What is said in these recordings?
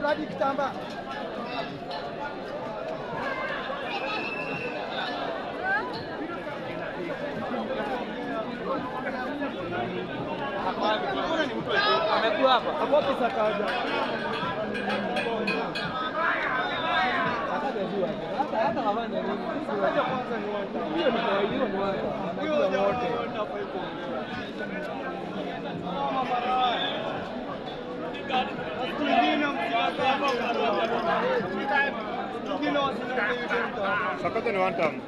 Hadi kitamba. Amekuwa hapa. Hapo pesa kaja. Akajua. Hata kama ndio nini. Sio kwanza ni watu. Hiyo ni kwa hiyo ni watu. Hiyo wote. Sakata ni one time.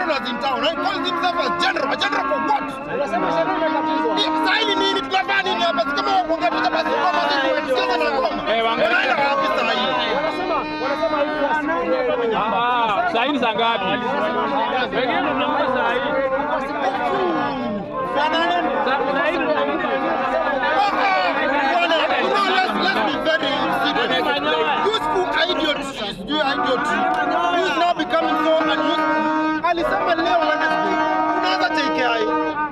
generals in town. He calls himself a general. A general for what? Anasema sheria imetatizwa. Saini nini tunafanya nini hapa? Kama waongea tu basi kama sisi tusikize na ngoma. Wanaenda wapi sasa hivi? Wanasema hivi saini za ngapi? Wengine mnaomba saini. Let's be very serious. Useful idiotry is due idiotry. He's now becoming so unuseful. Alisema leo Wednesday, unaanza JKI.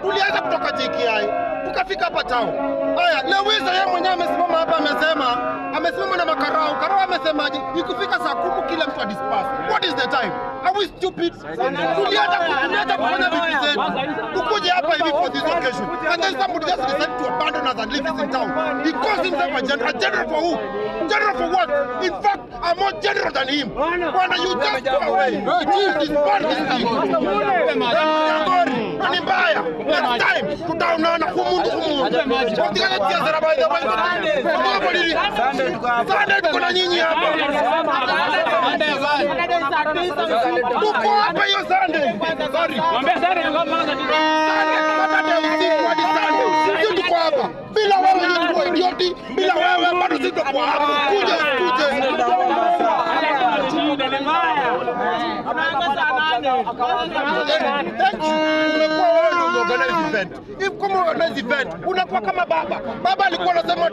Ulianza kutoka JKI, ukafika hapa town. Haya, Lewisa yeye mwenyewe amesimama hapa amesimama na makarao. Karao amesemaje? Ikifika saa 10 kila mtu adisperse. What is the time? Are we stupid? Tulianza kufanya vitu zetu. Tukuje hapa hivi for this occasion. And then somebody just decided to abandon us and leave us in town. He calls himself a general. A general for who? General for what? In fact, I'm more general than him. Bwana, you just go away. Disband this thing. Ni mbaya. Next time, tutaonana humundu. Watikana tia zaraba ya Sunday tuko na nyinyi hapa. Tuko hapa hiyo Sunday. Sorry. Mwambie Sunday ni kama Sisi tuko hapa. Bila wewe ni idioti, bila wewe bado sisi tuko hapa. Kuja. Kama organize event unakuwa kama baba alikuwa anasema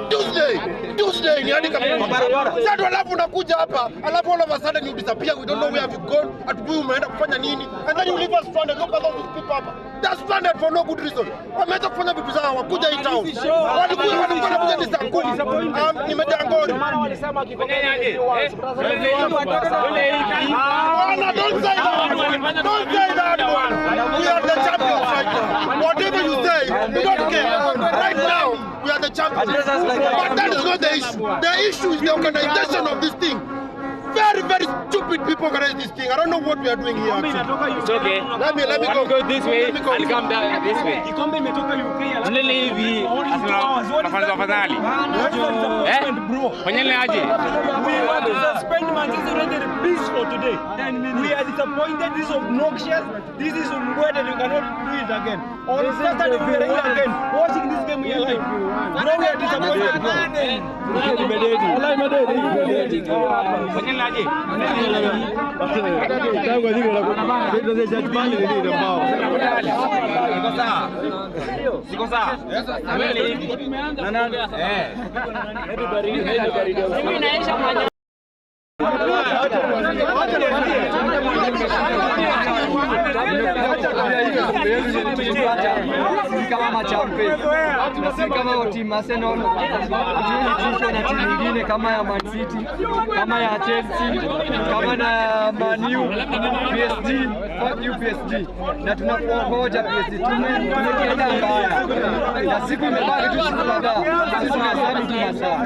Tuesday ni hadi kama sasa, alafu unakuja hapa alafu all of a sudden you disappear. We don't know where have you gone, atujui umeenda kufanya nini, and then you leave us stranded. Look at those people hapa, they're stranded for no good reason. Wameanza kufanya vitu zao, wakuja hii town, walikuja ni saa 10. Nimejangori don't say that one. We are the champions right now. Whatever you say, we don't care. Right now, we are the champions. But that is not the issue. The issue is the organization of this thing. Very stupid people organize this thing. I don't know what we are doing here. It's okay. Let me go this way. I'll come down this way. Kikombe imetoka UK. Nile hivi. Afadhali. Fanyeni aje? We want to suspend Manchester United please for today. We are disappointed. This is obnoxious. This is unworthy. You cannot do it again. On Saturday we are here again watching this game here live. Bro, we are disappointed. Fanyeni aje? Siko sawa. kama machampe na kama timu Arsenal na timu nyingine kama ya Man City, kama ya Chelsea, kama na Man U, PSG, fuck you PSG, na tunakuongoja PSG tumekienda mbaya na siku imebaki tu siku kadhaa, sisi tunasema tu masaa.